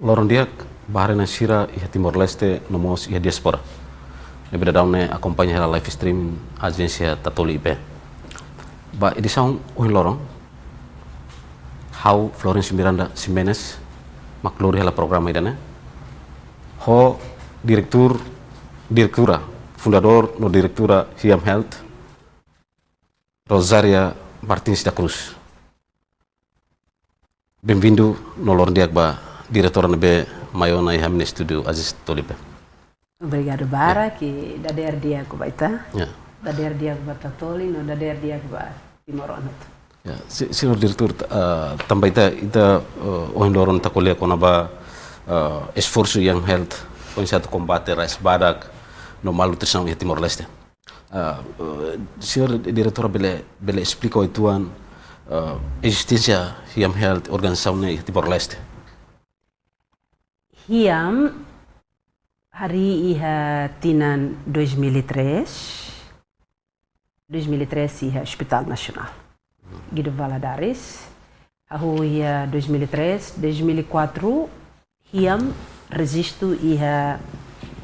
Lorong dia bahare na sira iha Timor Leste nomos iha diaspora. Ne beda daune acompanha la live stream agência Tatoli Ipe. Ba edição o lorong how Florence Miranda Ximenes makluri hala programa idane. Ho direktura, fundador no direktura Hiam Health Rosaria Martins da Cruz. Bem-vindo no lorong dia ba diretora nebe Mayona iha mini studio Aziz Tolipe. Obrigado Bara, que da der dia ko baita. Ya. Da der dia ko Tatoli, no da der dia ko Timor Onat. Ya, senhor diretor, também ita ohin loron takolia kona ba esforço yang health com satu combate rais badak no malnutrição em Timor Leste. Senhor diretor bele explica o ituan existência yang health organização em Timor Leste. Hiam hari iha tinan 2003 iha Hospital Nasional. Guido Valadares. Ahu iha 2003, 2004 hiam registro iha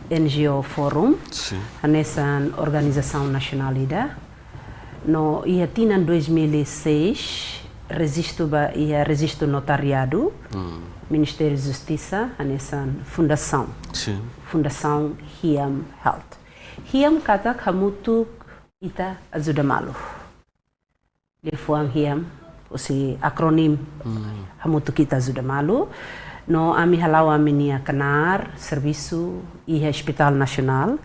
NGO Forum. Sim. Anesan organização nacional ida. No iha tinan 2006 registro notariado. Ministério da Justiça, nessa fundação. Sim. Fundação Hiam Health. Hiam kata kamutu ita ajuda malu. Lefuang Hiam, o akronim kamutu kita ajuda malu. No ami halau ami nia kanar serviço iha Hospital Nacional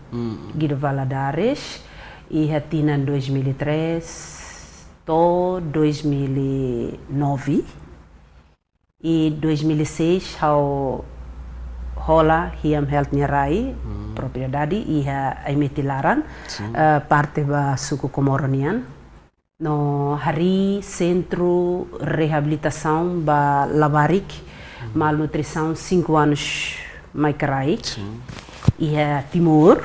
Guido Valadares iha tinan 2003 to 2009. E 2006 hau hola Hiam Health Nyarai propriedade iha Aimetilaran parte ba suku Komoronian no hari centro reabilitação ba Labarik malnutrição 5 anos Maikarai iha Timur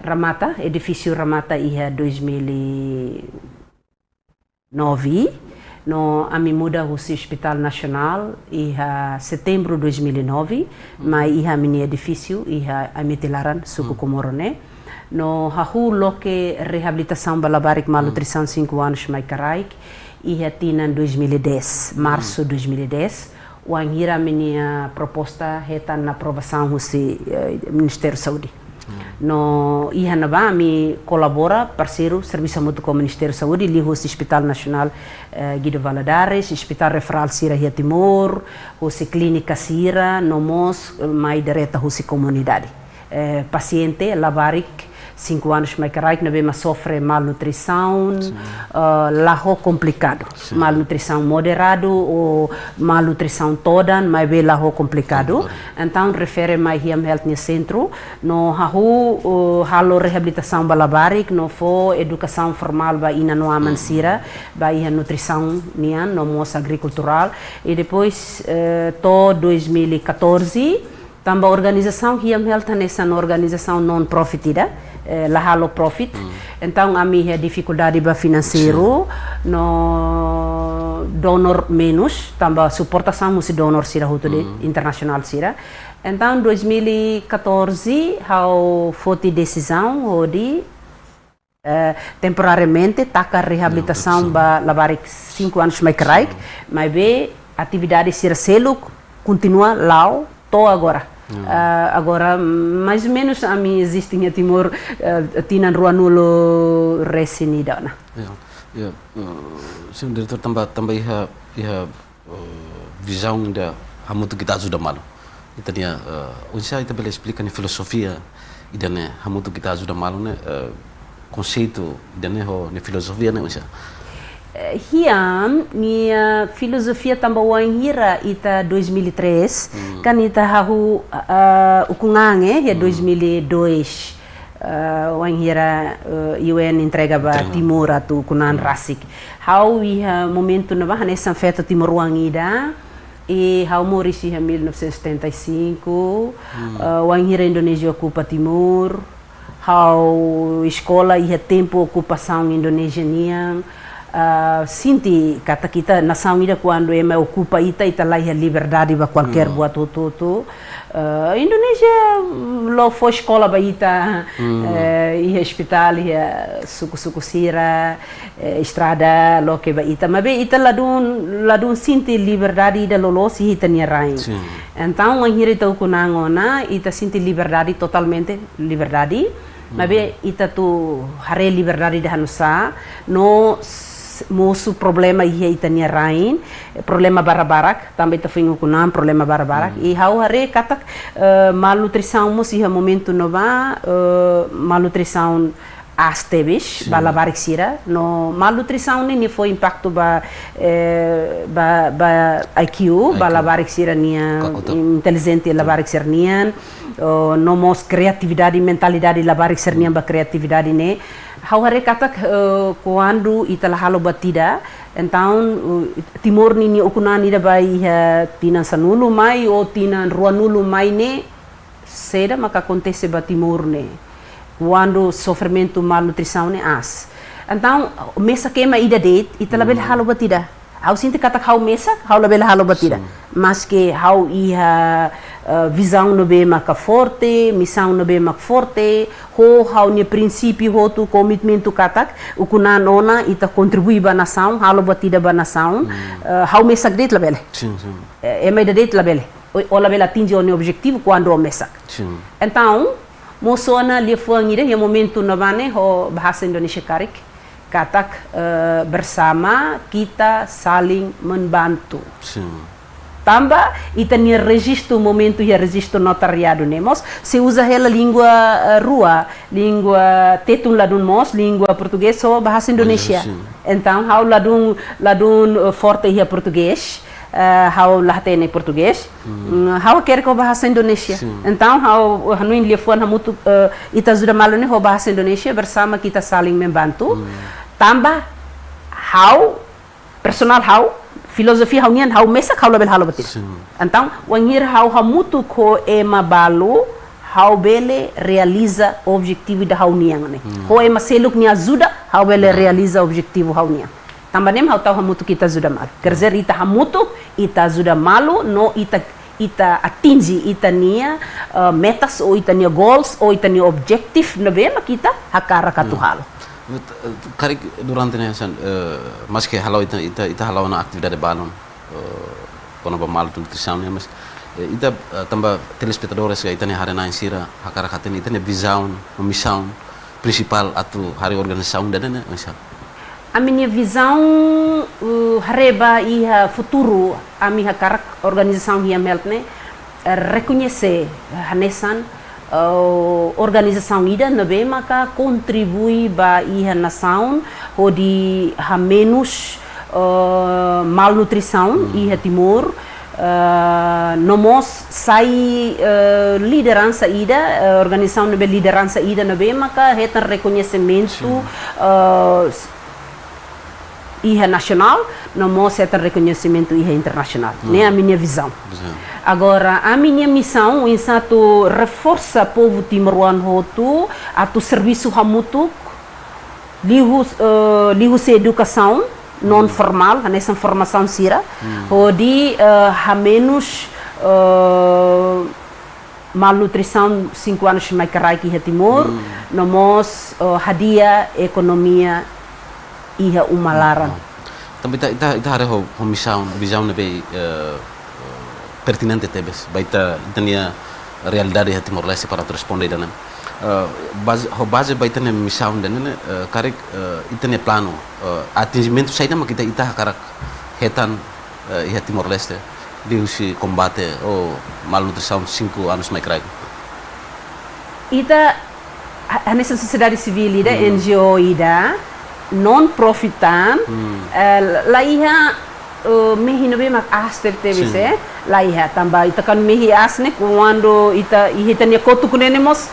Ramata edifício Ramata iha 2009 no ami muda o Hospital Nacional iha setembro 2009 mas iha mini edifício iha Aimetilaran suku Komorone no hahu loke reabilitação balabarik malnutrição 5 anos mai karaik iha tinan 2010 março 2010 o angira mini proposta retan na aprovação do Ministério da Saúde. No iha naba mi colabora parceiro serviço mútuo com o Ministério da Saúde li o Hospital Nacional Guido Valadares, Hospital Referral Sira Hia Timor, o clínica Sira, nomos mais direta o comunidade. Paciente Labarik 5 anos mais carai que não sofre malnutrição, largo complicado, malnutrição moderado ou malnutrição toda, mas bem largo complicado. Então refere mais Hiam Health no centro, no halo reabilitação balabarik, no for educação formal ba ina no amansira, ba iha nutrição nian no moça agricultural e depois to 2014 também a organização Hiam Health nessa organização non-profit lahalo profit. Então a minha dificuldade ba financeiro no donor menos também suportação musi donor sira hutude internacional sira. Então 2014 hau foti decisão de temporariamente taca reabilitação ba labarik 5 anos mais carai, mas be atividade sira selo continua lá to agora. Agora, mais ou menos, a mim existe em Timor, tinan rua nulo resinida. Senhor diretor, também iha visão da hamutu kita ajuda malu. Itu dia, unsur itu boleh explicar filosofia idane hamutu kita ajuda malu ne conceito idane ho ne filosofia ne unsur. Hiam, minha filosofia também wangira ita 2003, kan ita hahu ukungange ya 2002 wangira UN entrega ba Timor atu kunan rasik. Hau iha momento na ba nessa festa Timor wangida e hau morisi ha 1975 wangira Indonesia ocupa Timor, hau escola iha tempo ocupação indonesianian sinti kata kita nação ida quando ema ocupa ita lá a liberdade para qualquer buat tudo Indonesia lo foi escola ba ita ia hospital ia suku sira estrada lo que ba ita mas be ita ladun sinti liberdade da lolos ita nia rain então anhira ita kunangona ita sinti liberdade totalmente liberdade mas be ita tu hare liberdade da hanusa no mosu problema ia itania rain problema barabarak também tá fingo kunam problema barabarak e hau hare katak malnutrição mus ia momento nova malnutrição astebish balabarik sira no malnutrição ni foi impacto ba IQ balabarik sira nia inteligente labarik sira nian no mos criatividade mentalidade labarik sira nian ba criatividade ne hau hare katak quando itala halo batida então timor ni okunani da bai tina sanulu mai ou tina ruanulu mai ne seda maka acontece ba timor ne quando sofrimento malnutrição ne as então mesa queima ida date itala bel halo batida hau sinti katak hau mesa hau la bel halo batida mas que hau ia visão no bem maca forte, missão no bem maca forte, hau ni princípio ho tu commitmento katak, o kuna nona ita contribui ba nação, halo batida ba nação, hau mesak det labele. Sim. Mai da det labele. O labele atinge o objetivo quando o mesak. Então, mosona li fuangire ya momento no bane ho bahasa Indonesia karik katak bersama kita saling membantu. Tambah itania registro momento e registro notariado nemos se usa ela língua rua língua tetun ladun mos língua português ou bahasa Indonesia então hau ladun forte ia português hau lahtene português hau quer ko bahasa Indonesia então hau hanuin liefon hamutu ita sudah malu ne ho bahasa Indonesia bersama kita saling membantu tambah hau personal hau filosofia haunian hau mesak hau label halo batin. Então, wangir hau hamutu ko ema balu hau bele realiza objetivo da haunian ne. Ho ema seluk ni ajuda hau bele realiza objetivo haunian. Tambanem hau tau hamutu kita ajuda mal. Kerzer ita hamutu ita ajuda malu no ita atingi ita nia metas ou ita nia goals ou ita nia objective na bema kita hakara katuhalo. Karik durante né mas que halau ita halau na atividade balon quando ba mal nutrição né mas ita tamba telespectadores que ita ne harena insira hakara katen ita ne visão missão principal atu hari organização da né insya a minha visão hareba e futuro a minha karak organização ia meltne reconhecer hanesan organização ida na bem maka contribui ba iha nação onde há menos malnutrição iha timor nomos sai liderança ida organização na liderança ida na bem maka retan reconhecimento iha nacional nomos retan reconhecimento iha internacional né a minha visão. Agora, a minha missão é satu reforça povo timoruan hotu atu serviço hamutuk lihu se educação non formal, nessa formação sira, onde há menos malnutrição 5 anos mais carai que Timor, nós hadia economia iha umalaran. Também ita hari ho missão visão nebe pertinente tebes baita itania realidade de Timor Leste para responder dan base baita ne missão dan karik itane plano atingimento saída mas kita ita karak hetan e Timor Leste de se combate o malnutrição 5 anos mais crai ita nessa sociedade civil ida NGO ida non profitan la iha mehi no be mak aster tebese la iha tamba ita kan mehi asne quando ita ihitania kotu kunenemos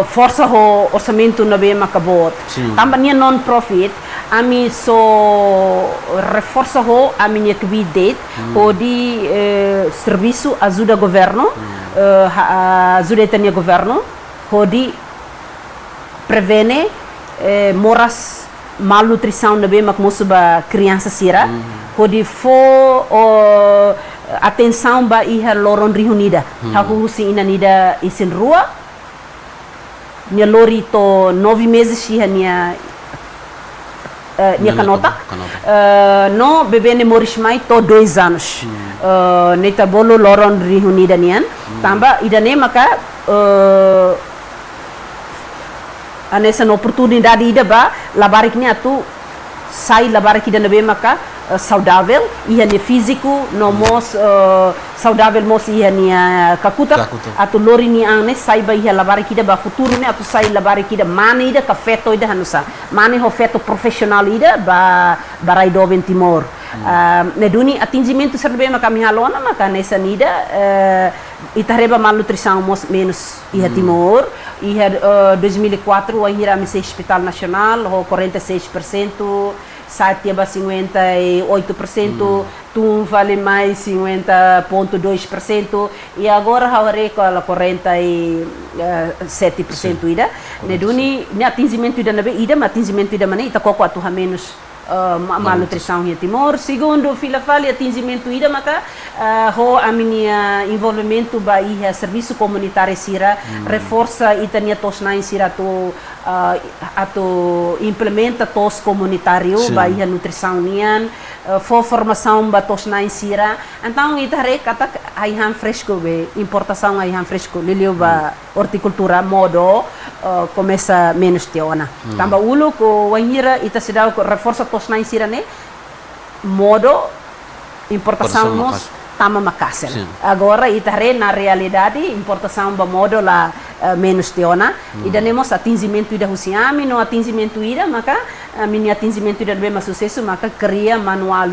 força ho orçamento no be makabot tamba nia non profit ami so reforça ho a minha actividade o di serviço ajuda governo ajuda itania governo o di prevene moras malnutrição na bem mak moço ba criança sira hodi atenção ba iha loron reunida hahu si inanida isin rua nia lori to 9 meses iha nia kanota no bebê ne moris mai to 2 anos neta bolo loron reunida nian tamba idane maka nessa oportunidade ida ba labarik ni atu sai labarik ida nabe maka saudável ia ni físico no mos saudável mos ia ni kakuta atu lori ni ang sai ba ia labarik ida ba futuro ni atu sai labarik ida mane ida ka feto ida hanusa mane ho feto profissional ida ba barai do Timor ne duni atingimento serbe maka mi halona maka nessa nida itareba malnutrição menos ia Timor ia 2004 o Ihira me Hospital Nacional ho 46% Satia 58%, Tum vale mais 50,2% e agora Haureco ela 47% ida. Ne duni ne atingimento ida nabe ida, mas atingimento ida mana ita koko atu menos malnutrição em Timor. Segundo, fila fali atingimento ida maka ho a minha envolvimento ba iha serviço comunitário sira reforça itania tosna sira to implementa tos comunitário ba iha nutrição nian formação ba tosna sira então itare kata aihan fresco be importação aihan fresco lilio ba horticultura modo começa menos teona tamba ulo ko wanhira ita sedau ko reforça tosna sira ne modo importação nos tama makassel. Agora itare na realidade importação ba modo la menos teona ida nemos atingimento ida husiami no atingimento ida maka mini atingimento ida bem sucesso maka cria manual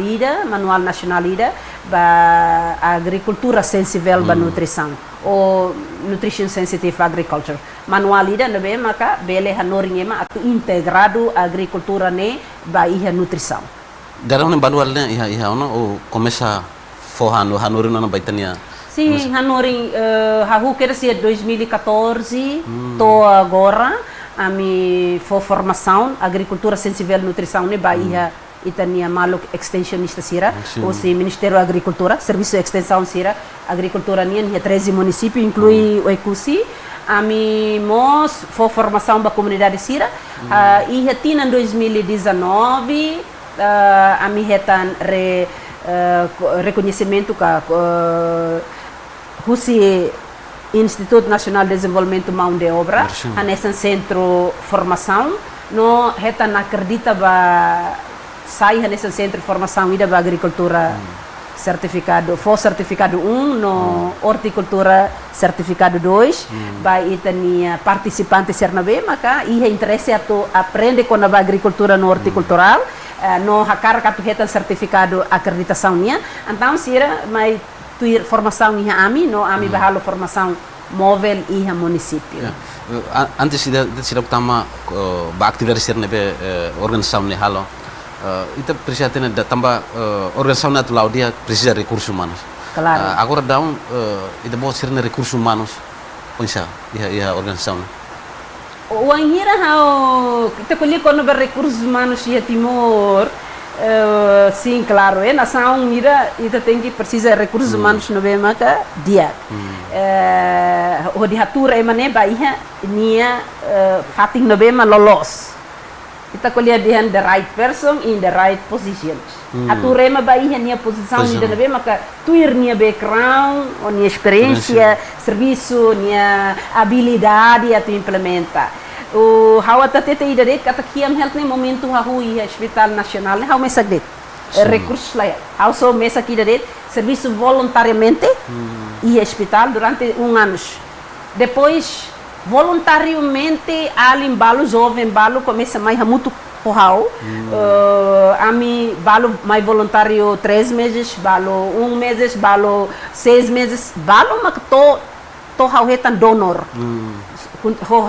nacional ida ba agricultura sensível ba nutrição ou nutrition sensitive agriculture manual ida bem maka bele hanoringema atu integrado agricultura ne ba iha nutrição darang manual ne iha ono o começa Hanorin na baitania. Sim, Hanorin hahu kira sia 2014 to agora a mi formação agricultura sensível nutrição ne Bahia itania maluk extensionista sira ou se Ministério da Agricultura serviço de extensão sira agricultura nian 13 municípios inclui o Ecusi a mi mos formação da comunidade sira e tina 2019 a mi hetan reconhecimento que o Instituto Nacional de Desenvolvimento Mão de Obra nesse centro de formação não acredita ba sai nesse centro de formação ida ba agricultura certificado certificado 1 no horticultura certificado 2 ba itania participante sernabe maka ia interesse ato aprende com a agricultura no horticultural no hakar katu hetan certificado acreditação nia então sira mai tuir formação iha ami no ami bahalo formação móvel iha município antes de sira utama ba atividade sira nebe organização ne halo ita precisa ter tambah organização na tulau dia precisa recursos humanos claro agora down ita bo sira recursos humanos onsa iha organização o anhira hao kita colhe quando ver recursos humanos e Timor sim claro nação mira ita tem que precisa recursos humanos no bem maka dia o di hatura emane baiha nia fating no bem lolos kita colhe dia the right person in the right position hatura ema baiha nia posição ida no bem maka tuir nia background o nia experiência serviço nia habilidade a tu implementa o hawa tatete idaret kata kiam health ne momento hahu ia hospital nacional ne hau mesagdet recursos lá hau so mesa kidaret serviço voluntariamente ia hospital durante ano depois voluntariamente alim balu jovem balu começa mais muito pohau ami balu mais voluntário 3 meses balu 1 meses balu 6 meses balu mak to hau hetan donor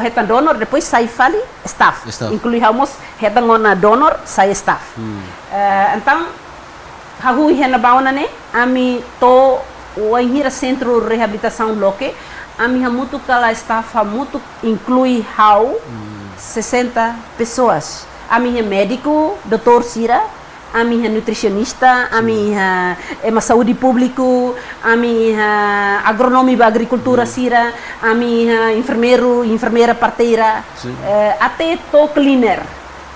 hetan donor depois sai fali staff. Inclui hamos hetan ngona donor sai staff então hahu hena bauna ne ami to o hira centro de reabilitação loke ami hamutu kala staff hamutu inclui hau 60 pessoas ami é médico, doutor Sira, ami é nutricionista, ami é uma saúde público, ami é agronômico da agricultura Sira, ami é enfermeiro, enfermeira parteira, até to cleaner,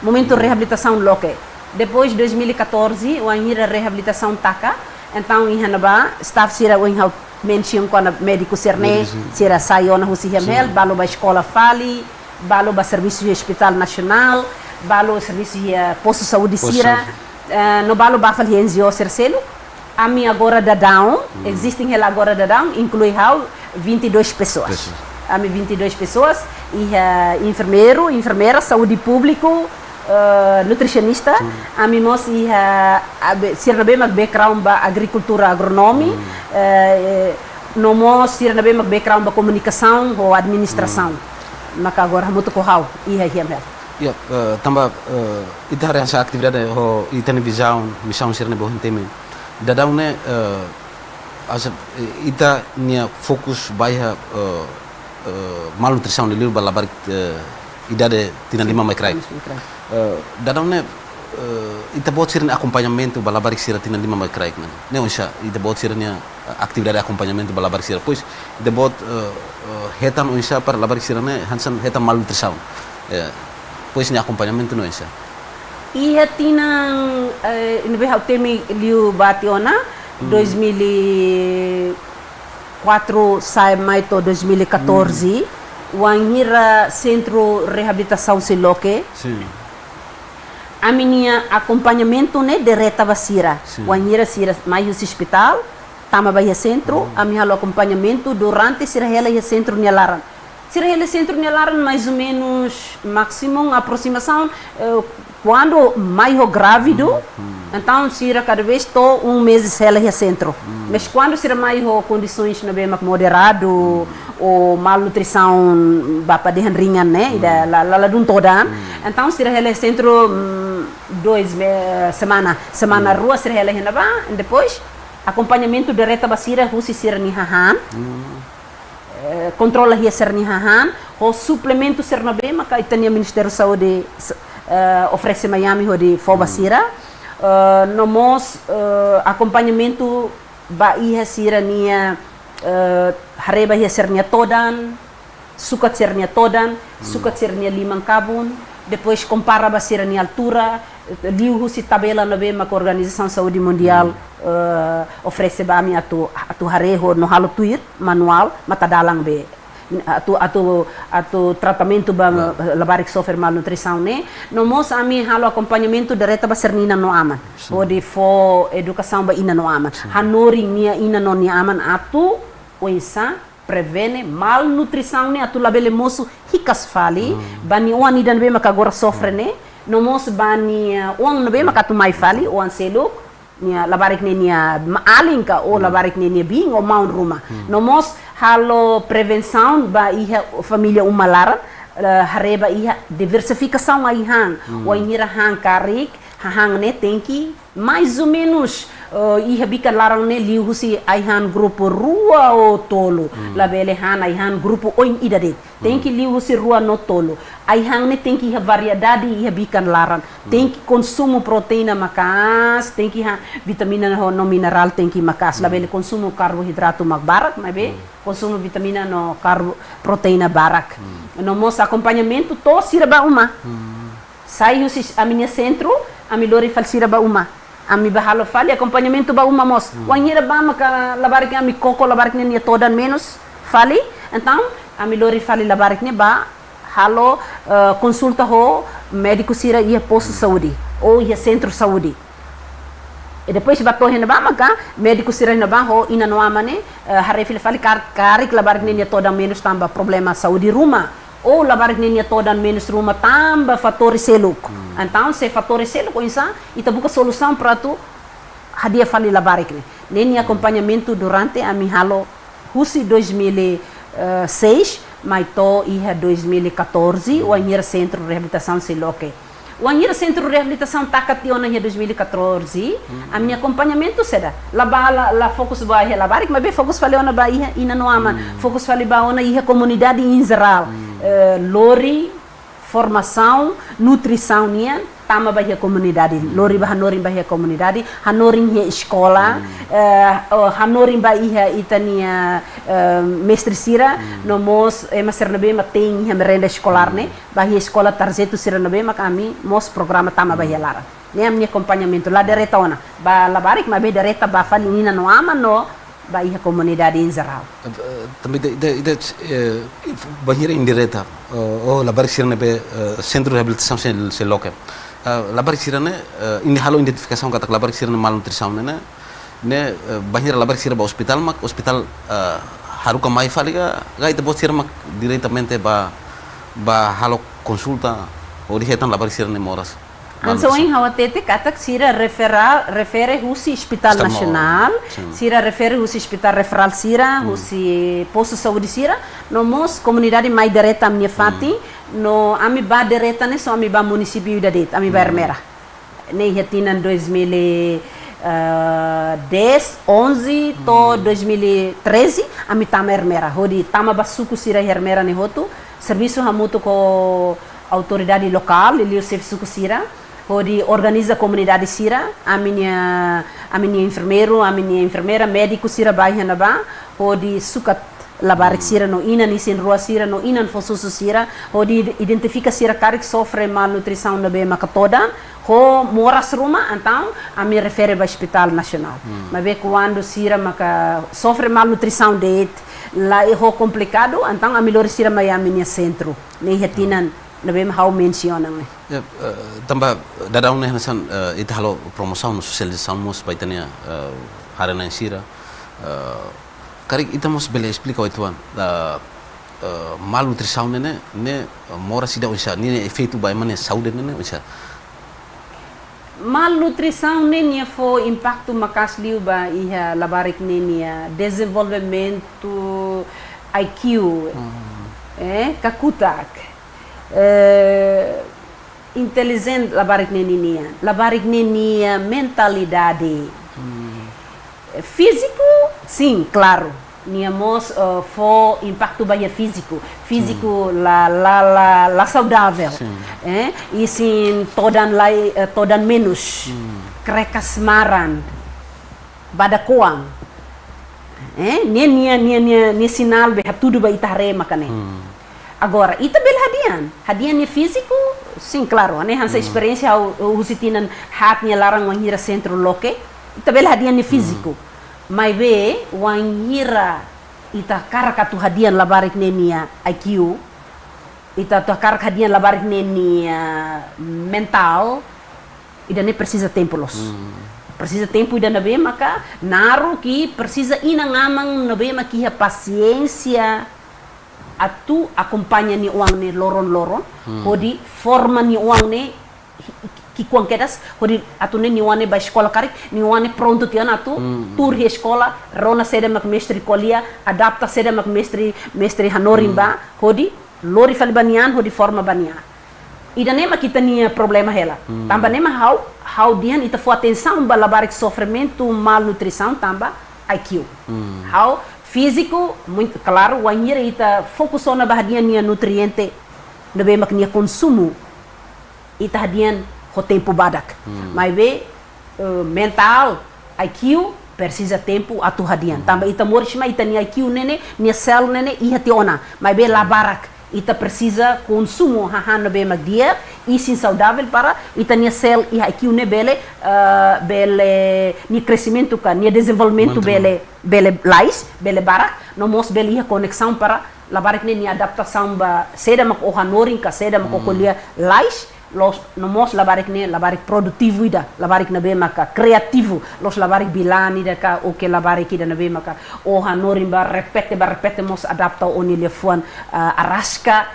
momento de reabilitação local. Depois de 2014, o anira reabilitação taca, então em Hanaba, staff Sira o inhal mention com o médico Serne, Sira saiu na Rússia Hemel, balo ba escola Fali, balo ba serviço de hospital nacional, balo serviço de posto de saúde Sira, no balo ba fali NGO Cercelo, a minha agora da Down, existem ela agora da Down, inclui 22 pessoas. A minha 22 pessoas, e enfermeiro, enfermeira, saúde público, nutricionista, a mim mos e sirna bem mag background ba agricultura agronomi, no mos sirna bem mag background ba comunicação ou administração, maka agora muito corral e aí mesmo. Ya, tambah ita hari asa atividade ho ita ni visão missão sirna bohin teme. Dadau ne asa ita nia fokus baia malnutrição de liu balabar idade tina lima mai krai. Dadau ne ita bot sirna acompanhamento balabar sira tina lima mai krai man. Ne onsa ita bot sirna atividade acompanhamento balabar sira. Pois ita bot hetan onsa para balabar sira ne hansan hetan malnutrição. Pois ni acompanhamento não é isso. E tina no be temi liu bationa 2004 sai mai to 2014 wanhira centro reabilitação Siloque. Sim. A minha acompanhamento né direta basira. Wanhira sira mai hospital, tama bahia centro, a minha acompanhamento durante sira ela centro nialaran. Sira ele centro nialaran mais ou menos máximo aproximação quando mais grávido, então sira cada vez to mês ela é centro. Mas quando sira mais condições não bem moderado ou malnutrição bapa de ringan né, la dun toda, então sira ela é centro 2 semana rua sira ela é depois acompanhamento direto basira husi sira ni hahan. Controla a sernihahan, o suplemento sernabe, maka itania Ministério da Saúde oferece Miami de Fobasira, nomos acompanhamento ba iha sira nia hareba ia sernia todan, sukat sernia todan, sukat sernia limang kabun, depois compara ba sira ni altura, liu husi tabela nabe maka Organização Saúde Mundial oferece ba mi atu hareho no halo tuir manual matadalang be atu tratamento ba labarik sofrer malnutrição né no mos ami halo acompanhamento direta ba sernina no aman o de fo educação ba ina no aman hanori nia ina no ni aman atu oisa prevene malnutrição né atu labele moço ricas fali bani oni dan be maka agora sofre né no mos bani on no be maka tu mai fali o anseluk nia labarik nia maalinka ou labarik nia bing ou maun rumah. Nomos halo prevenção ba iha família umalaran hareba iha diversificação a ihan o inira han karik hang ne tenki mais ou menos iha bika larang ne liu husi aihan grupo rua o tolo labele han aihan grupo oin idade tenki liu husi rua no tolo aihan ne tenki iha variedade iha bika larang tenki consumo proteína makas tenki ha vitamina no mineral tenki makas labele consumo carbohidrato magbarak mabe consumo vitamina no proteína barak no mos acompanhamento to sirba uma sai husi a minha centro a milori falsira ba uma ami bahalo fali acompanhamento ba uma mos wanhira ba maka labarik ami koko labarik ni todan menos fali então a milori fali labarik ni ba halo consulta ho médico sira ia posto saúde ou ia centro saúde e depois ba to hena ba maka médico sira na ba ho ina no amane harefil fali karik labarik ni todan menos tamba problema saúde rumah ou labarik niya todan menos rumah tamba fatores seluk. Então se fatores seluk insa ita buka solução para tu hadia fali labarik ni. Neni acompanhamento durante a mihalo husi 2006 mas to iha 2014 o anhira centro de reabilitação Siloque. O anhira centro de reabilitação takationa em 2014 a minha acompanhamento será la fokus ba iha labarik mas be fokus fali ona ba iha ina no ama fokus fali ba ona iha comunidade em geral lori formação, nutrição nia, tama bahia comunidade, lori bah hanorin bahia comunidade, hanorin hia escola, hanorin bahia itania mestre sira, no mos ser nabe tem hia merenda escolar né, bahia escola tarjeto sira nabe kami mos programa tama bahia lara. Ne minha acompanhamento lá direta ona, ba labarik mabe direta ba falinina no ama no bahia comunidade em geral. Também banheira indireta, ou labarik sira nabe centro de reabilitação se loca. Labarik sira né, ini halo identificação kata labarik sira malnutrição né, banheira labarik sira ba hospital mak hospital haru ka mai faliga ga ita bot sira mak diretamente ba halo consulta ou diretan labarik sira ne moras. Anso em hawatete katak sira refere husi Hospital Nacional, sira refere husi Hospital Referral sira, husi posto saúde sira, no mos comunidade mais direta minha fati, no ami ba direta ne so ami ba município da det, ami ba Ermera. Ne hetinan 2010, 11 to 2013 ami tama Ermera. Hodi tama basuku sira Ermera ne hotu, serviço hamuto ko autoridade local, ele o serviço sira. Hodi organiza a comunidade sira, a minha enfermeiro, a minha enfermeira, médico sira bairro na ba, hodi sukat labarik sira no ina ni sin rua sira no ina fosusu sira, hodi identifica sira karik sofre malnutrição na be makatoda, ho moras ruma, então a me refere ao Hospital Nacional. Mas be quando sira maka sofre malnutrição de lá é ho complicado, então a melhor sira mai a minha centro, nem retinan nabe how mencionam né. Tambah dadaun ne hasan ita halo promoção no socialização mos baitania harana sira karik ita mos bele explica o ituan malnutrição ne mora sida usa ni efeito ba mane saúde ne usa malnutrição ne foi impacto makas liu ba iha labarik ne desenvolvimento IQ kakutak inteligente labarik nenia mentalidade físico sim claro niamos for impacto bahia físico la saudável e sim todan menos krekas maran badakoang ni sinal be tudo ba itare makane. Agora, ita bel hadian ni físico, sim, claro, né? Essa experiência o usitinan hatnya larang wanghira centro loke, ita bel hadian ni físico. Mas be wanghira ita karakatu hadian labarik nenia IQ, ita to karak hadian labarik nenia mental, ida ne precisa tempo los. Precisa tempo ida nabe maka naru ki precisa inangamang nabe makiha paciência. Atu acompanha ni uang ni loron hodi forma ni uang ni kikuang kedas hodi atu ni uang ni ba escola karik ni uang ni pronto tian atu tur hi escola rona seda mak mestre kolia adapta seda mak mestre hanorin ba hodi lori fal banian hodi forma banian ida nema kita ni problema hela tamba nema how dian ita fo atenção ba labarik sofrimento malnutrição tamba IQ how físico, muito claro, o anhira ita fokusou na bahadian nia nutriente, na bem mak nia consumo, ita hadian ho tempo badak. Mas be mental, IQ, precisa tempo atu hadian. Tamba ita morishma ita nia IQ nene, nia cell nene, iha tiona. Mas be labarak, ita precisa consumo hahan na bem mak dia, isin saudável para ita nia cell iha IQ ne bele ni crescimento ka, ni desenvolvimento bele lais, bele barak, no mos bele iha conexão para labarak ni adaptação ba seda mak ohanorin ka seda mak okolia lais, no mos labarik produtivo ida, labarik na be maka kreativo, los labarik bilani da ka o que labarik ida na be maka ohanorin ba repete mos adapta oni lefuan arasca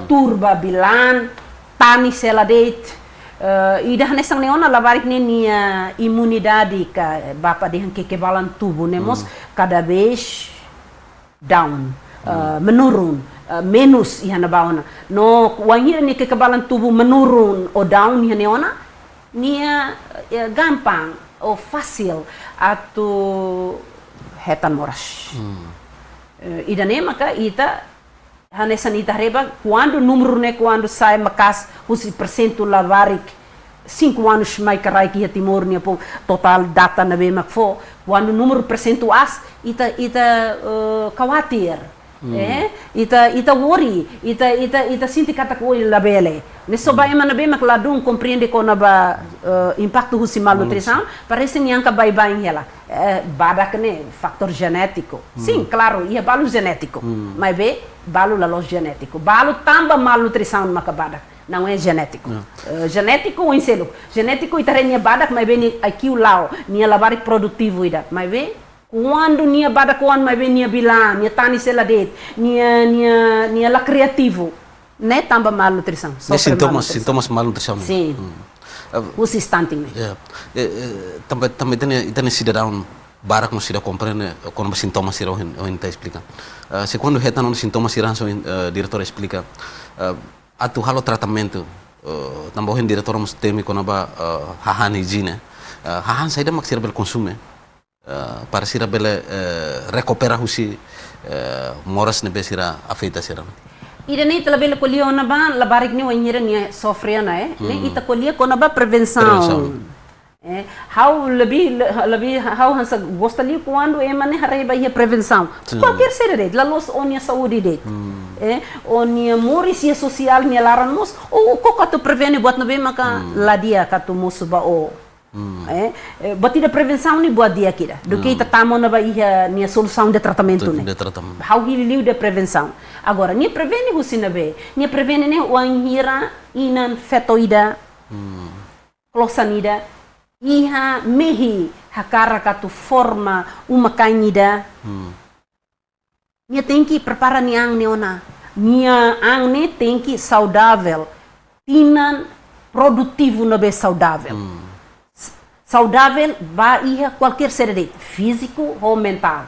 turba bilan tani seladet ida nesang neona labarik ni imunidade ka bapa de kekebalan tubuh nemos cada vez down menurun menos iha na baona no wangira ni kekebalan tubuh menurun o down iha neona nia gampang o fácil atau hetan moras ida ne maka ita Nessa nita reba, quando o número né, quando sai macas, os percento lavarik, 5 anos mais carai que Timor nia po total data na bem macfo, quando o número percentuais ita khawatir. Ita worry, ita sinti kata ko labele. Neso ba ema na bem macladung compreende ko na ba impacto husi malnutrição, parece niang ka bye-bye hela. Badak ne fator genético. Sim, claro, ia balo genético. Mas be balo la los genético. Balo tamba malnutrição makabadak. Não é genético. Genético ou inselo. Genético ita renia badak, mas be aqui o lao, nia labarik produtivo ida. Mas be quando nia badak quando mas be nia bilang, nia tani seladet, nia la criativo. Né tamba malnutrição. Sintomas malnutrição. Sim. Os instantes. Também tem cidadão barak no cidadão compreende quando os sintomas serão o inte explica. Se quando retam os sintomas serão o diretor explica. Atu halo tratamento também o diretor nos teme quando ba hahan higiene. Hahan saída mak sira bel consume. Para sira bel recupera husi moras nebe sira afeita sira. Ida ni talabil kuliah na ba labarik ni wanhira ni sofria na ni ita kuliah ko na ba prevenção. How lebih how hansa gostali quando emane hareba ia prevenção. Qualquer ser la los onia saúde det. Onia morisia social ni laran mos o kokatu prevene buat nabe maka ladia katu musuba o. Batida prevenção ni buat dia kira. Do que ita tamo na ba ia ni solução de tratamento ne. How he de prevenção. Agora ni prevene husina be. Ni prevene ne wanhira inan fetoida. Closanida. Iha mehi hakara katu forma uma kainida. Nia tem que preparar niang neona. Nia ang ne tem que saudável. Tinan produtivo na be saudável. Saudável ba iha qualquer ser de físico ou mental.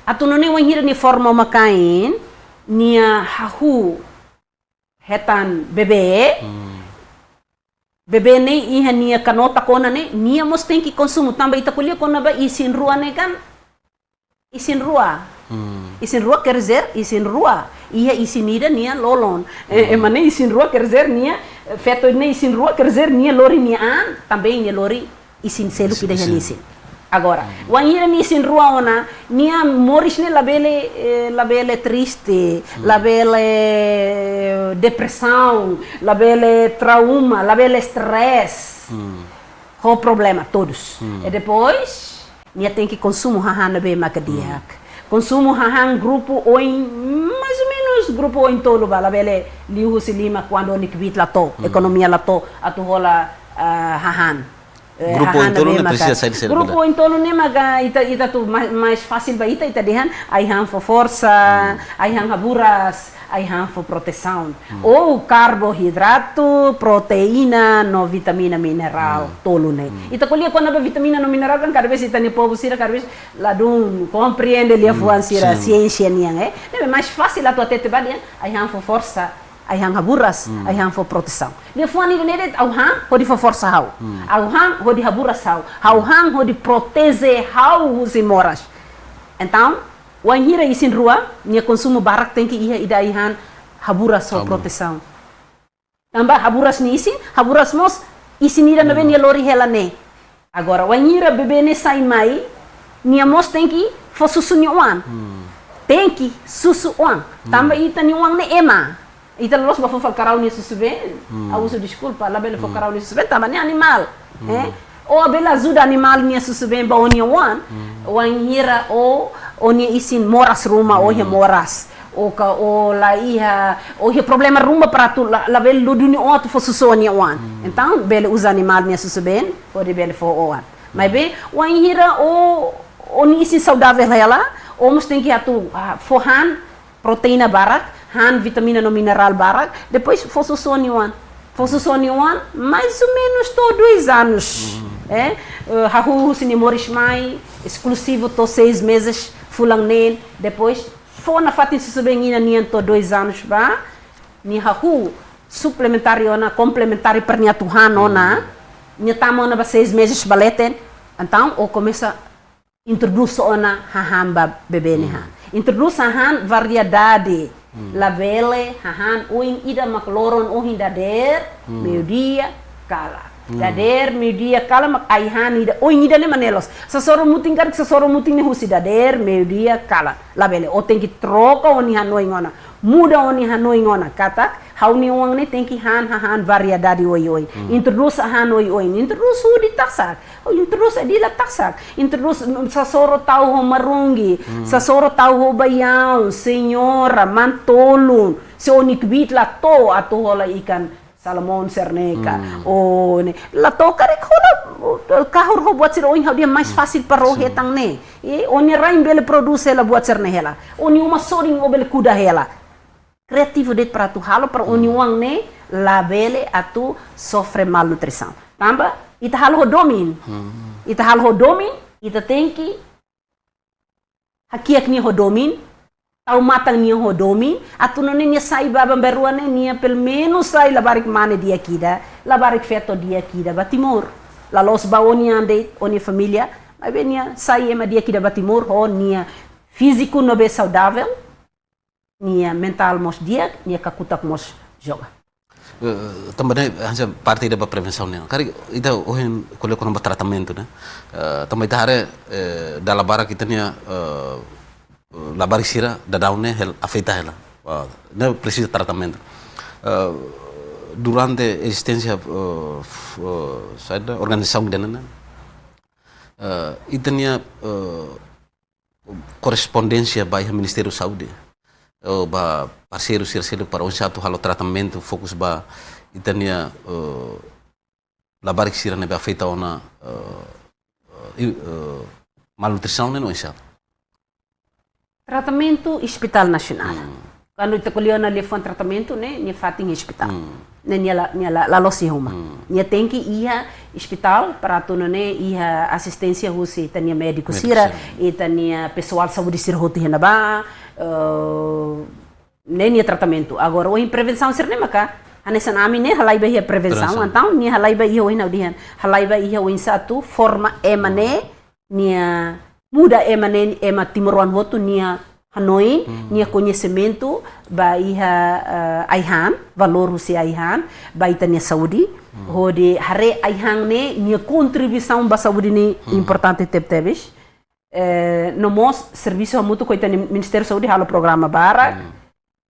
Atu não wanhira ni forma uma kain nia hahu hetan bebê. Bebê ne iha nia kanota kona ne nia mos tem que consumo também ita kulia kona ba isin rua ne kan isin rua. Isin rua quer dizer isin rua. Iha isinida nia lolon. Emane isin rua quer dizer nia feto ne isin rua quer dizer nia lori nia an também nia lori isin selu que deixa nisin. Agora, wanhira ni isin rua ona nia moris ne labele triste, labele depressão, labele trauma, labele stress. Qual o problema? Todos. E depois, nia tem que consumo hahan be makadiak. Consumo hahan grupo oin mais ou menos grupo oin tolo ba labele liu silima quando nikbit lato, economia lato atu hola hahan. Grupo intolo ne precisa sair de ser. Grupo intolo ne maga ita tu mais fácil ba ita dehan ai han for força, ai han haburas, ai han for proteção. Ou carboidrato, proteína, no vitamina mineral, tolo ne. Ita kolia quando ba vitamina no mineral kan cada vez ita ne povo sira cada vez ladun compreende lia fuansira ciência niang é mais fácil a tua tete balian ai han for força. Ai hang haburas, ai hang for proteção. Dia fuani nedet au hang hodi for força hau. Au hang hodi haburas hau. Au hang hodi protege hau usi moras. Então, wanhira isin rua, nia consumo barak tem que ia ida ihan haburas for proteção. Tamba haburas ni isin, haburas mos isin ida nabe nia lori hela ne. Agora wanhira bebe ne sai mai, nia mos tem que for susu ni wan. Tem que susu wan. Tamba ita ni wan ne ema. Ita los ba fofal karau ni susube, abuso desculpa, la bela fo karau ni susube, tama ni animal, o a bela ajuda animal ni susube ba oni wan hira o oni isin moras ruma o he moras, o la iha o he problema rumba para tu la bela luduni o tu fo susoni wan, então bela usa animal ni susube, o de bela fo wan, mas be wan hira o oni isin saudável ela, o mos tem que atu forran proteína barak han vitamina no mineral barak, depois fosse o Soniwan, mais ou menos todos 2 anos. Hahu sini moris mai, exclusivo to 6 meses, fulang nen, depois foi na fatin susubengina nian to 2 anos ba, ni hahu suplementar ona, complementar pernia Tuhan ona, ni tamo na ba 6 meses baleten, então o começa introduz ona hahamba bebê ne han. Introduz han variedade labele hahan oin ida makloron ohin dader meio-dia kala dader meio-dia kala mak aihan ida oin ida ne manelos sasoro muting kar sasoro muting ne husi dader meio-dia kala labele o tem que troca oni hanoi ngona muda oni hanoi ngona kata hauni uang ne tem que han variedade oi introduz han oi introduz di taksak introduz di la taksak introduz sasoro tau ho marungi sasoro tau ho bayau senhora mantolun se onik bit la to ato hola ikan salmon serneca o ne la to karek hola kahur ho buat sir oin dia mais fácil para o hetang ne e oni rain bele produce la buat serne hela oni uma soring o bele kuda hela criativo de para tu halo para união ne labele atu sofre malnutrição tamba ita halo domin ita tem que hakiak ni domin tau matang ni domin atu no ne sai baba berua ne ni pelo menos sai labarik mane dia kida labarik feto dia kida batimor la los baoni ande oni família mas benia sai ema dia kida batimor ho nia físico no be saudável nia mental mos dia nia kakutak mos joga também hanya parte da prevenção né kari ita ohin kole kono tratamento né também tare da labara kita nia labari sira da daune hel afeta hela não precisa tratamento durante a existência da organização dena ita nia correspondência baik Ministério Saúde ba parceiro sirseiro para um satu halo tratamento fokus ba itania labarik sira ne ba feita ona malnutrição ne no insha tratamento hospital nacional quando ita koliona lefon tratamento ne ni fating hospital ne nia la losi homa nia tem que ia hospital para tu ne ia assistência husi tania médico sira e tania pessoal saúde sira hoti henaba nem tratamento agora o em prevenção ser nem maca hanesan ami ne halai ba prevenção então ni halai ba ia oina dihan halai ba ia oin satu forma emane nia muda emane ema timuruan hotu nia hanoi nia conhecimento ba ia aihan valor husi aihan ba itania saúde hode hare aihan ne nia contribuição ba saúde ni importante tebes no mos serviço muito coita Ministério da Saúde halo programa barak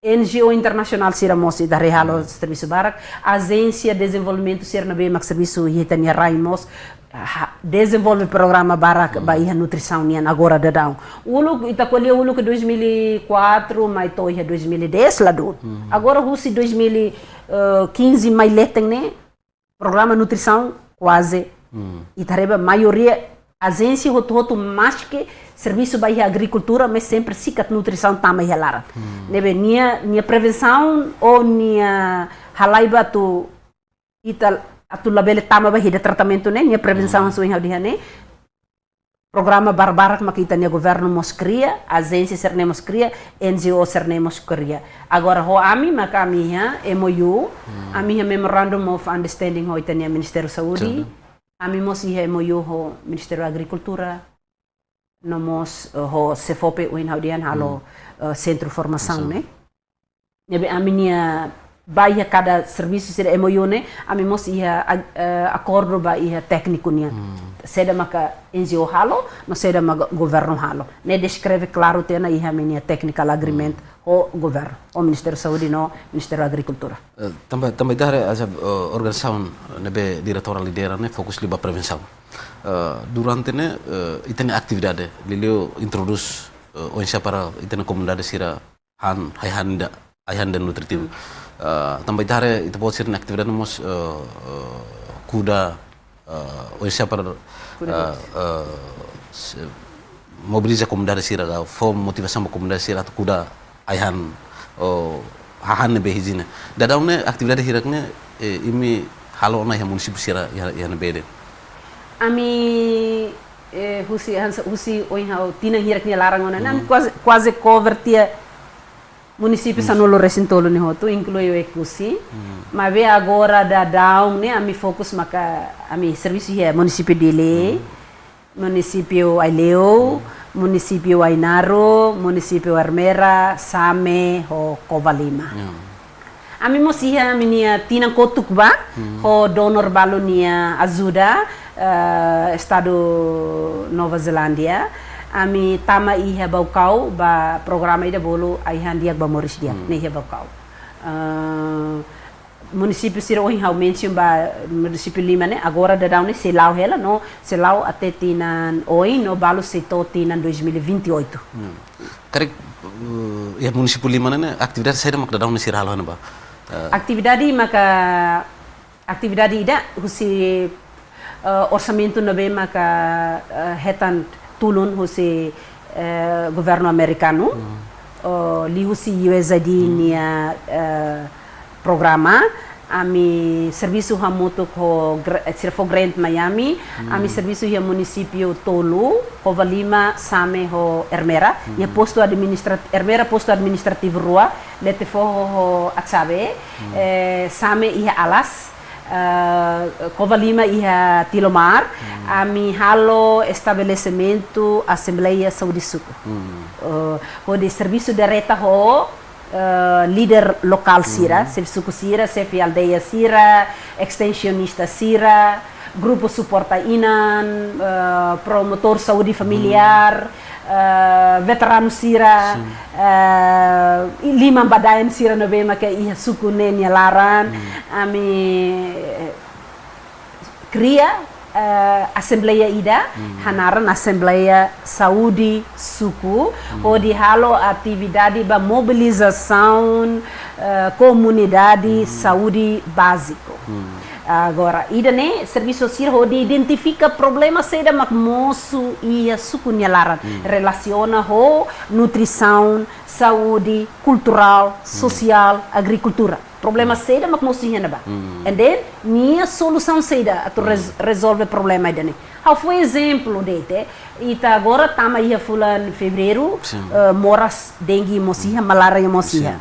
NGO internacional sira mos da halo serviço barak agência de desenvolvimento sira na bem serviço hitania raimos desenvolve programa barak ba ia nutrição nian agora da down ulu ita colhe ulu que 2004 mai to ia 2010 lá do agora husi 2015 mai leteng ne programa nutrição quase itareba maioria agência roto mais que serviço baia agricultura mas sempre sikat nutrição tama helara nebe nia prevenção ou nia halaiba tu ital atu labele tama baia de tratamento né nia prevenção so inha dihane programa barbarak makita nia governo moskria agência serne moskria NGO serne moskria agora ho ami makami ha MOU ami ha memorandum of understanding ho itania Ministério Saúde ami mos ihe MOU ho Ministério da Agricultura nomos ho CFOP uin haudian halo centro formação né nebe ami nia baia cada serviço sira MOU né ami mos ia acordo ba ia técnico nia seda maka NGO halo no seda maka governo halo ne descreve claro tena ia minia technical agreement o governo o Ministério da Saúde no Ministério da Agricultura também dare asa organização nebe diretora lidera ne fokus liba prevenção durante ne itene atividade lilio introduz onsa para itene comunidade sira ayhan dan nutritif também dare itu pode ser na atividade mos kuda onsa para mobiliza comunidade sira for motivação comunidade sira kuda ayhan hahan ne behizine dadawne atividade hirakne imi halo na ya município sira ya bede ami husi oinha tina hirakne larangona nan quase covertia município sanolo recintolo ni hotu inclui o ekusi mas ve agora da down ne ami focus maka ami serviço é município dele município Aileu município Ainaro, município Armera, Same, ho Covalima. Ami mosiha minia tinang kotuk ba, ho donor balo nia ajuda, estado Nova Zelândia. Ami tama iha baukau ba programa ida bolo aihan dia ba Moris dia, neha baukau. Município Sira Ohin Hau mention ba município Lima né agora da down selau hela no selau até tinan Ohin no balo seto tinan 2028. Karek ya município Lima né atividade saya mak da down sira halo ba. Atividade ida husi orçamento nabe maka hetan tulun husi governo americano li husi USAID nia programa ami serviço hamuto ko sirfo Grant Miami ami serviço ya município Tolu Covalima Same ho Ermera ya posto administrativo Ermera posto administrativo rua lete fo ho atsabe Same ia alas Covalima ia Tilomar ami halo estabelecimento Assembleia Saúde Suco ho de serviço de reta ho líder local Sira, Suco Sira, Chefe Aldeia Sira, extensionista Sira, grupo suporta Inan, promotor saúde familiar, veterano Sira, lima badayan Sira na bema que ia suku nenya laran, ami cria Assembleia Ida, hanaran Assembleia Saúde Suku, onde halo atividade ba mobilização comunidade saúde básico. Agora, Ida né, serviço social onde identifica problema seda mak moço e suku nyalaran, relaciona ho nutrição, saúde, cultural, social, agricultura. Problema seda mak moço hena ba. And then, minha solução seda atu resolve problema ida né. How foi exemplo dete, ita agora tama ia fulan fevereiro, moras dengue moçiha, malaria moçiha.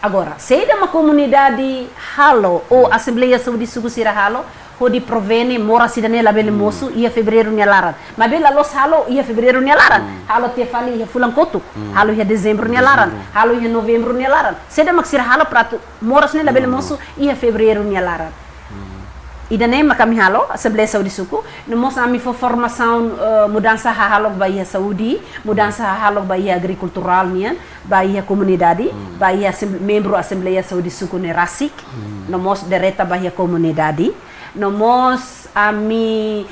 Agora, seda uma comunidade halo ou Assembleia Saúde Suku Sira halo, onde provene mora sidane labele moço ia fevereiro nyalaran. Mas bela los halo ia fevereiro nyalaran. Halo te fali ia fulan kotu. Halo ia dezembro nyalaran. Halo ia novembro nyalaran. Seda mak sira halo prato mora sidane labele moço ia fevereiro nyalaran. Ida nem kami halo Assembleia Saúde Suku, nós ami for formação mudança halo bahia saúde, mudança halo bahia agricultural nia, bahia comunidade, bahia membro Assembleia Saúde Suku ne Rasik, nós direta bahia comunidade, nós ami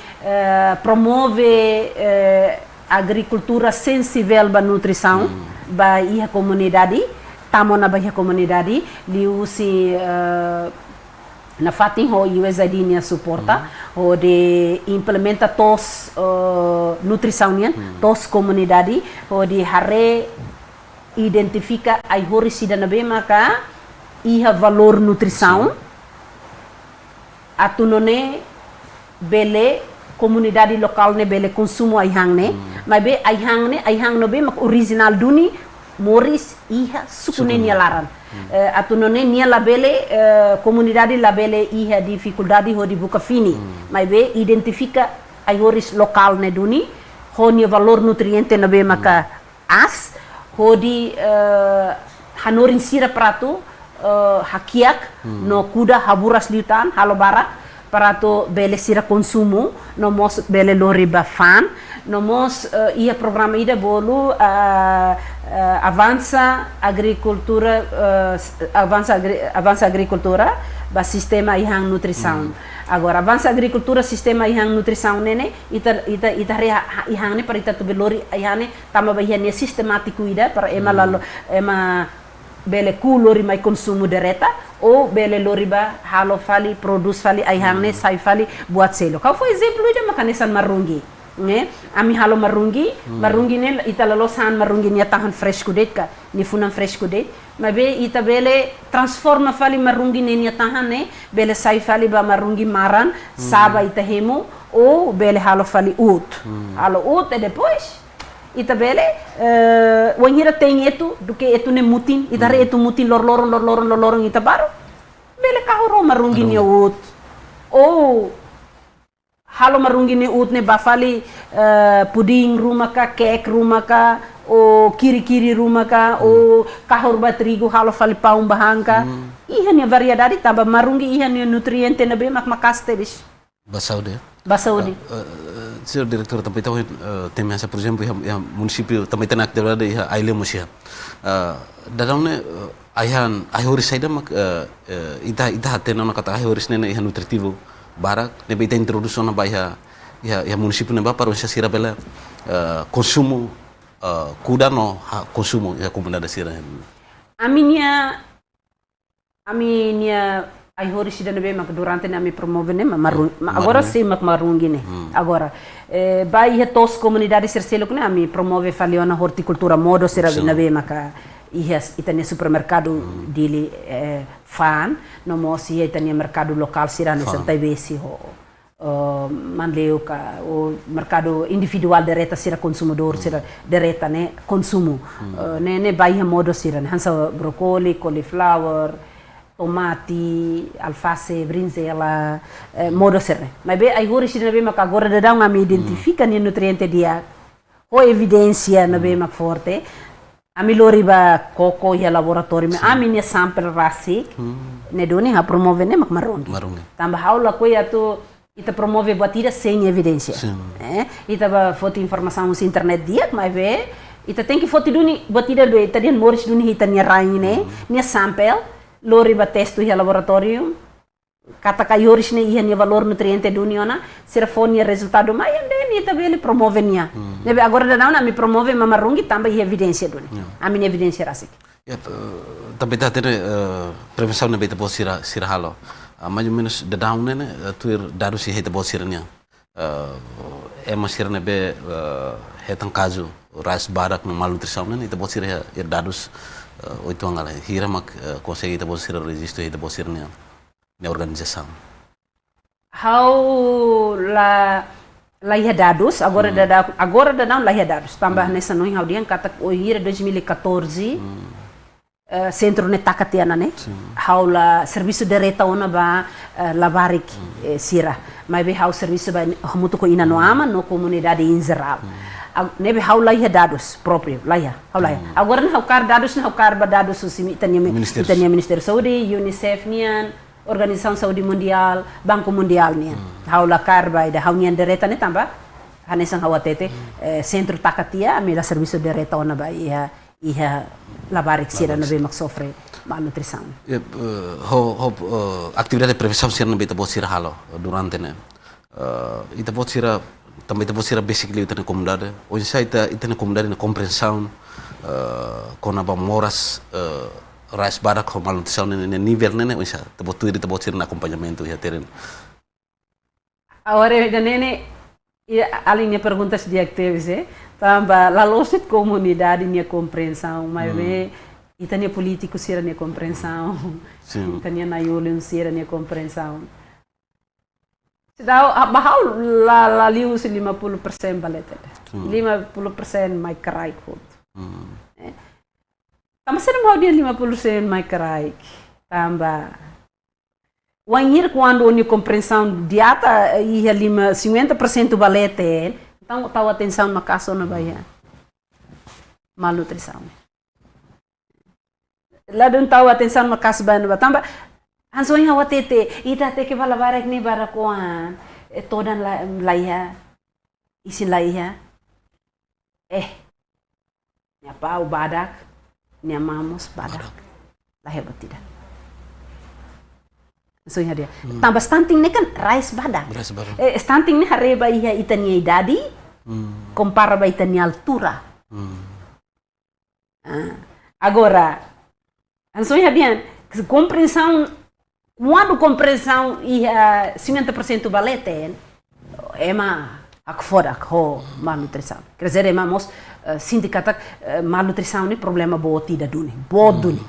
promove agricultura sensível ba nutrição, bahia comunidade, tamo na bahia comunidade, liusi na fatin ho USAID nia suporta ho de implementa tos nutrição nia tos comunidade ho de hare identifica ai horisida na be maka iha valor nutrição atunone bele comunidade local ne bele consumo ai hang ne mas be ai hang no be mak original duni moris iha sukune nia laran atunone nia labele comunidade labele iha dificuldade ho di buka fini mas be identifica ai horis local ne duni ho nia valor nutriente na be maka as ho di hanorin sira prato hakiak no kuda haburas liutan halobara prato bele sira consumo no mos bele loriba fan no mos ia programa ida bolu avança agricultura avança agricultura ba sistema ihang nutrição agora avança agricultura sistema ihang nutrição nene ita ihang ne para ita to belori ihane tama ba ihane sistemático ida para ema bele kulori mai consumo direta ou bele loriba halo fali produz fali ihang ne sai fali buat selo kau foi exemplo ida makanesan marungi né ami halo marungi ne ita lalosan marungi nia tahan fresh kudet ka ni funan fresh kudet mas be ita bele transforma fali marungi ne nia tahan ne bele sai fali ba marungi maran saba ita hemo ou bele halo fali halo e depois ita bele wanhira tem etu do que etu ne mutin ita re etu mutin lor ita baro bele kahoro marungi nia ou halo marungi ni utne bafali puding rumah ka, kek rumah ka, o kiri-kiri rumah ka, o kahor batrigo halo fali paung bahangka. Ihan ya variedade tamba marungi ihan ya nutriente na be mak makaste bis. Basaudi. Senhor diretor, também tem essa, por exemplo, o município também tem atividade a ilha Mosia. Dadang ayahan ayhoris saida mak ita hatena na kata ayhoris nene ihan nutritivo barak nebe ita introdução na baia ya município neba para onde sira bela consumo kuda no consumo ya comunidade sira. Aminia ayhoris sida nebe mak durante na mi promovene agora sim mak marungi ne agora baia tos comunidade sircelo ne ami promove faliona horticultura modo sira nebe mak itania supermercado dili fan no mosi itania mercado local sirane sentai besi ho manleu ka o mercado individual dereta sira consumidor sira dereta ne consumo ne baia modo sirane hansa broccoli, cauliflower, tomati, alface, brinzela modo sirane mas be ai hori sira be mak agora de dang ami identifica ni nutriente dia ho evidência na be mak forte ami lori ba koko ya laboratório me ami ne sample rasik ne doni ha promove ne mak marungi tamba haula ko ya tu ita promove batida sem evidência ita ba foto informação nos internet dia mas be ita tem que foto duni batida do ita den moris duni ita ne rain ne sample lori ba testo ya laboratório kata kayoris ne ia ne valor nutriente duni ona sira fonia resultado mas ende ita bele promove nia nebe agora da na mi promove mamarungi tamba ia evidência duni a minha evidência rasik também tá tendo prevenção nebe tá sira halo mais ou menos da down né tuir dados si heta sira nia mas sira nebe hetan caso ras barak no malnutrição né ita sira dados oito angala hira mak consegue ita sira registro ita sira nia na organização. How la ia dados agora da la ia dados tambah nessa não how dia kata o hira 2014 centro ne takatiana ne how la serviço de reta ona ba lavarik sira mas be how serviço ba muito ko ina no ama no comunidade em geral nebe how la ia dados próprio la ia how la ia agora não kar dados não kar ba dados o itania Ministério Saúde UNICEF nian Organisação Saúde Mundial, Banco Mundial nia. Haula karba ida haunian dereta ne tamba. Hanesan hawatete centro takatia amila serviço de reta ona ba ia labarik sira na be mak sofre malnutrição. Atividade de prevenção sira na be tabo sira halo durante ne. Ita bo sira também tabo sira basically ita na comunidade. Hoje sai ita na comunidade na compreensão com aba moras rais barak com malnutrição nesse nível né hoje tabo tuir tabo sira na acompanhamento já terem. Agora nene a linha perguntas dia que teve tamba la losit comunidade minha compreensão mas be itania político sira minha compreensão itania na yulun sira minha compreensão sedau bahau la liu se 50% balete 50% mai karai kut tamba sira mau dia 50% mai karai tamba wanhir quando a compreensão dieta ia 50% balete então tahu atenção na casa na bahia malnutrição lá don't tahu atenção na casa bahia tamba hansoin hawa tete ita teke bala barek ni barakuan todan laiha isin laiha nya pau badak nya mamos badak lahir batida hansoin dia tambah stunting ni kan rice badak stunting ni hareba iha itania idadi compara ba itania altura agora hansoin bien compreensão quando compreensão ia 50% balete ema akfodak ho malnutrição quer dizer ema mos sindicata malnutrição ni problema botida duni boduni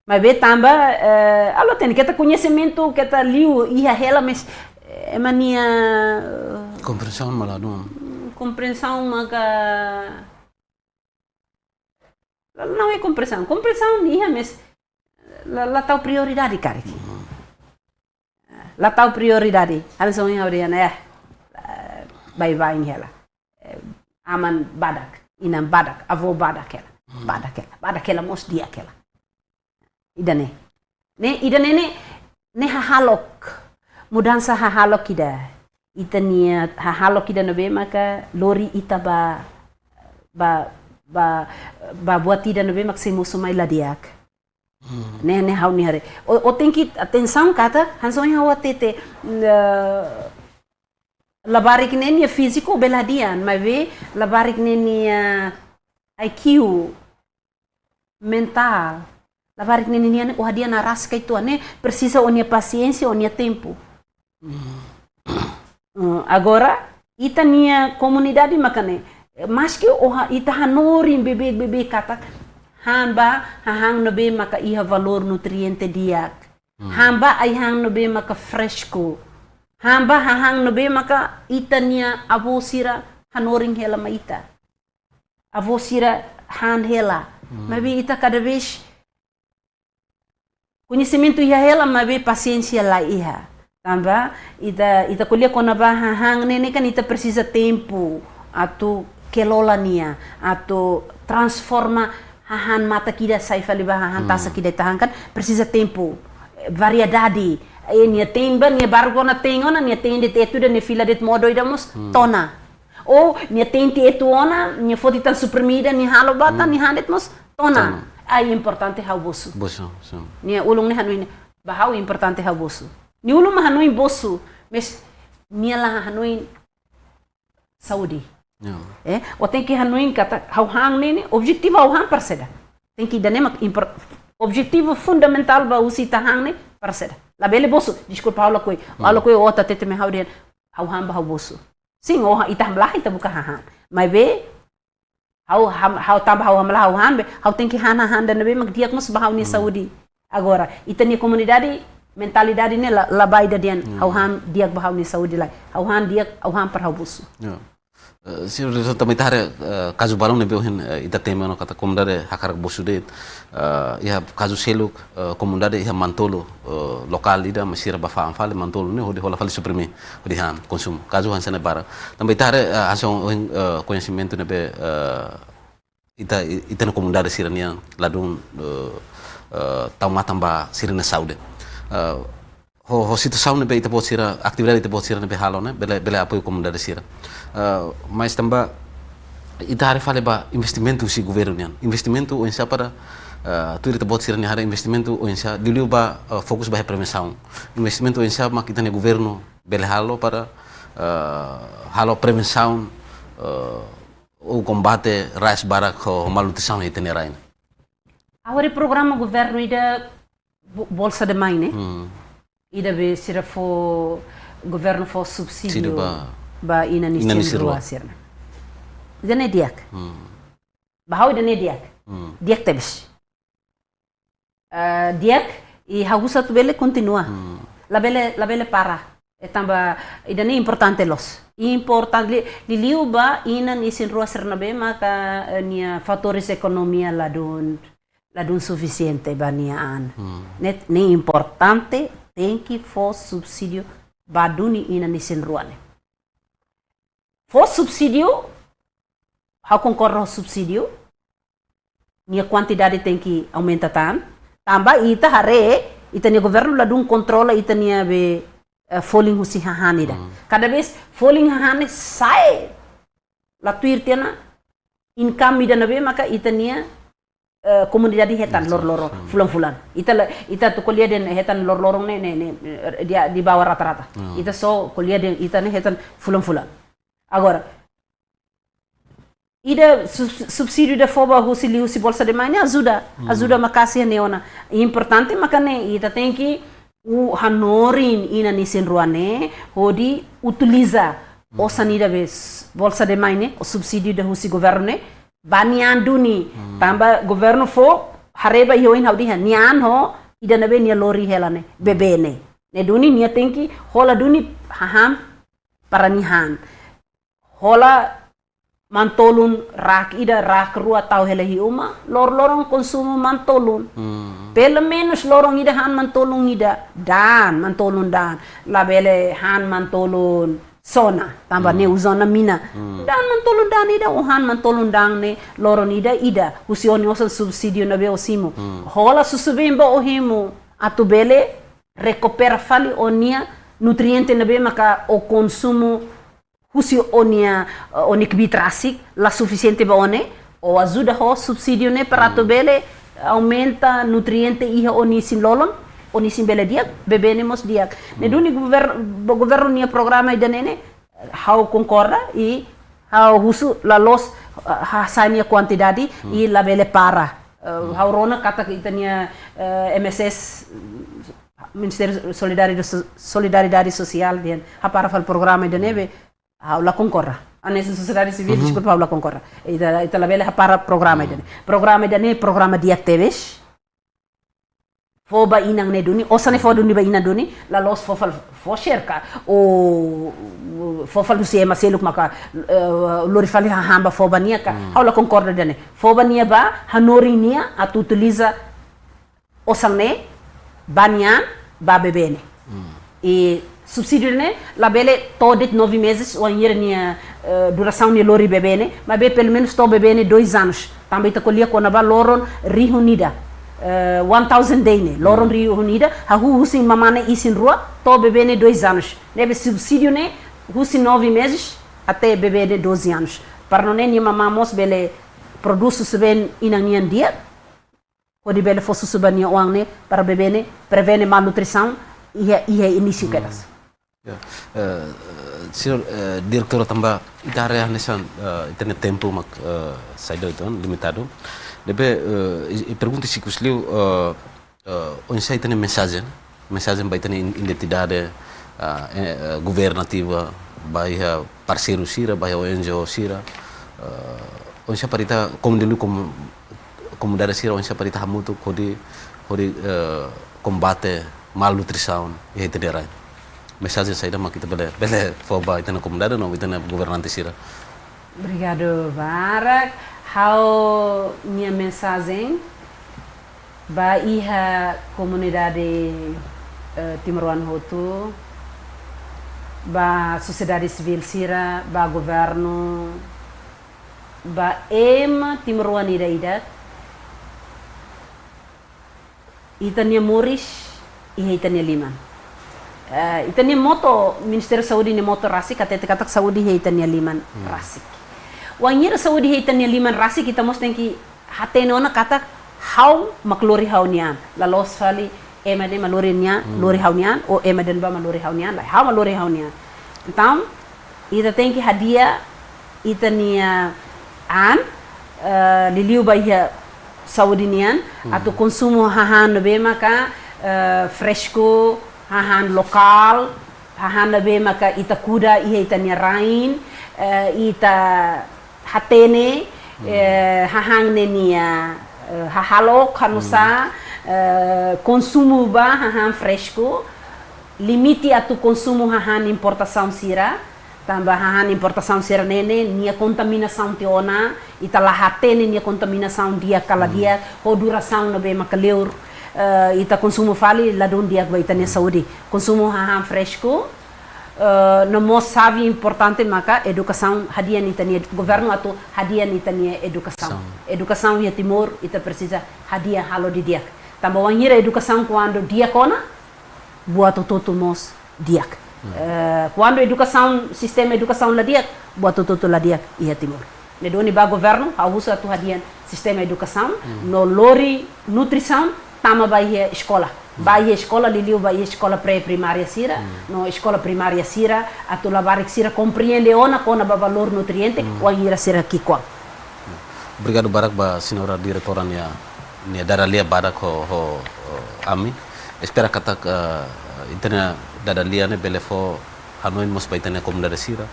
mas be tamba alo tem que ter conhecimento que tá liu ia ela mas ema nia compreensão malado compreensão maga não é compreensão ia mas la tal prioridade cara lá tahu prioridade han so yang hawrian bye-bye hela aman badak inam badak avo badak hela mos dia kela idane ne hahalok mudansa hahalok ida itania hahalok ida nabe maka lori ita ba buat ida nabe maksimu sumai ladiak ne hau ni hare o tenki atenção kata hanson hawa tete labarik nenia físico beladian mas ve labarik nenia IQ mental labarik nenia o hadia na rasca itu ne precisa onia paciência onia tempo agora ita nia comunidade makane mas que ita hanorin bebe kata hamba hang nobe maka iha valor nutriente diak hamba ai hang nobe maka fresco hamba hang nobe maka itania avosira hanoring hela maita avosira han hela mabe ita cada vez conhecimento iha hela mabe paciência lá iha tamba ita colher quando ba hang nene kan ita precisa tempo atau kelolania atau transforma hahan mata kita sai faliba hahan tasa kita tahan kan precisa tempo variedade nia temba nia bargona tengona nia tende tetu dan nia fila det modo idamos tona o nia tente etu ona nia foti tan suprimida nia halo bata nia handet mos tona ai importante hau bosu nia ulung ne hanuin bahau importante hau bosu ni ulung ma hanuin bosu mes nia la hanuin saudi o tem que hanuin kata hau hang nene objetivo hau hang parseda tem que danemak objetivo fundamental ba usi ta hang ne parseda la bele bosu desculpa aula koi ota tete me hau hang ba hau bosu sim o ita hamlah ita buka hang mas be hau tamba hau hamlah hau hang be hau tem que han dan be mak diak mus ba hau ni saudi agora ita ni comunidade mentalidade ne la baida dian hau hang diak ba hau ni saudi lai hau hang diak hau hang par hau bosu Sir também caso balão ne beuhen ita tema no kata comunidade hakarak bosudet ia caso seluk comunidade ia mantolo lokal ida masira bafa anfale mantolo ne hodi hola fale supreme hodi han konsum caso han sana bara também tare asong conhecimento ne be ita no comunidade sirania ladun tamba sirina saude ho situação ne be ita pode sira atividade ita pode sira ne be halo ne bele apoio comunidade sira mas também ita hari fale ba investimento si governo nian investimento o insa para tu ita bot sirani hari investimento o insa diliu ba fokus ba prevenção investimento o insa mak ita ne governo bele halo para halo prevenção o combate rais barak ho malnutrição ita ne rain awari programa governo ida bolsa de mãe ne ida be sira fo governo fo subsídio ba ina nisir rua sirna dene diak bahau dene diak tebes diak e hagusa tu bele continua la bele para etamba idane importante importante li liuba ina nisir rua sirna be maka nia fatores ekonomia ladun suficiente ba nia an net ne importante tem que for subsídio baduni ina nisir rua ne for subsídio, how concorre o subsídio, minha quantidade tem que aumentar também ita hare, ita nia governo lá dum controla ita nia be falling husi hahanida. Cada vez falling hahane sai, lá tuir tiana income ida nabe maka ita nia comunidade hetan lor fulan ita tu kuliah den hetan lorong ne dia di bawah rata-rata. Ita so kuliah den ita ne hetan fulan. Agora, ida subsídio da foba husi bolsa de mãe ajuda makasih neona. Importante makane ita tem que o hanorin ina nisin ruane hodi utiliza o sanida bes bolsa de mãe ne o subsídio da husi governo ne banian duni tamba governo fo hareba yoin haudi han nian ho ida nabe nia lori helane bebene ne duni nia tem que hola duni haham para nihan hola mantolun rak rua tau helehi uma lorong konsumo mantolun Pelo menos lorong ida han mantolong ida dan mantolong dan labele han mantolong sona tambah ne uzona mina dan mantolong dan ida o han mantolong dan ne lorong ida usioni osan subsidio na be osimo hola susubemba o hemo atu bele recupera fali onia nutriente na be maka o consumo husi onia onik bitrasik la suficiente ba one o ajuda ho subsidio ne para atu bele aumenta nutriente iha onisin lolon onisin bele diak bebene mos diak ne duni governo nia programa ida nene how concorda e how husu la los hasania quantidade e la bele para how rona kata kita nia MSS Ministério Solidariedade Social dia para fal programa ida nebe how la concorda anessa sociedade civil desculpa Paula concorda ita la bele para programa ida ne programa dia teves foba inang ne duni osane fo duni ba ina duni la los fofal fo cerca o fofal du sema seluk maka lori fali hamba foba nia ka hawla concorda dane foba nia ba hanori nia atu utiliza osangne banyan ba bebene e subsídio né la bele todos 9 meses o anhir nia duração ni lori bebene mas be pelo menos to bebene 2 anos também ta colia com ba loron reunida 1000 dene loron reunida ha husin mamana isin rua to bebene 2 anos nebe subsídio né husin 9 meses até bebene 12 anos para não nem mamamos bele produz suben inangian dia o de bele fosse subania oang né para bebene prevene malnutrição ia início keras. Senhor diretor tambah area nesan itene tempo mak saído itu limitado. Debe pergunta se kusliu onde itene mensagem vai itene identidade governativa vai parceiro sira vai ONG sira onde parita como dulu como dari sira onde parita hamutu kodi combate malnutrição e itene mensagem saída mak kita bele foba itene comunidade não itene governante sira. Obrigado Barak. How minha mensagem ba iha comunidade Timuruan Hotu ba sociedade civil sira ba governo ba Timuruan ida itania Moris iha itania Liman itania moto Ministério Saúde ni moto rasik kata Saúde iha itania Liman rasik wangira Saudi hitania liman rasi kita mos tenki hatenona kata how maklori haunian la los fali emade malori nya lori haunian o emaden ba malori haunian la how malori haunian então ita tenki hadia itania an liliu ba ya saudinian atau konsumo hahan be maka fresco hahan lokal hahan be maka ita kuda iha itania rain ita hatene hahang nenia hahalo kanusa consumo ba hahang fresco limite atu consumo hahang importação sira tambah hahang importação sira nene nia contaminação teona itala hatene nia contaminação dia kala dia ho duração no be makaleur ita consumo fali ladon dia ba itania saúde consumo hahang fresco no mos sabe importante maka educação hadiah nitania governo atau hadiah nitania educação ya Timor ita precisa hadiah halo di dia tambah wangira educação quando dia kona buat toto mos dia quando educação sistema educação la dia buat toto la dia ia Timor ne doni ba governo hausa tu hadiah sistema educação no lori nutrição tama ba ia escola Bahia escola liliu bahia escola pré-primária sira no escola primária sira atu labarik sira compreende ona kona ba valor nutriente o ira sira kikwa. Obrigado Barak ba senhora diretora nia daralia Barak ho ami espera kata itena daralia ne belefo hanoin mos baitena comunidade sira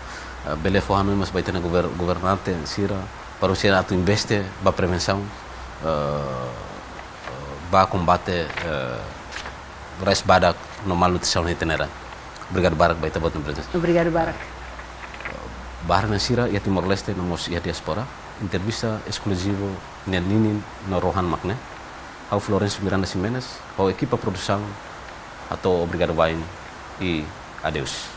belefo hanoin mos baitena governante sira para sira atu investe ba prevenção ba combate Rais Badak no malnutrição itineran. Obrigado Barak baita bot presença. Obrigado Barak. Barak na sira ya Timor Leste no mos ya diaspora. Entrevista exclusivo ninin no Rohan Makne. ao Florencio Miranda Ximenes, ao equipa produção, até obrigado bem e adeus.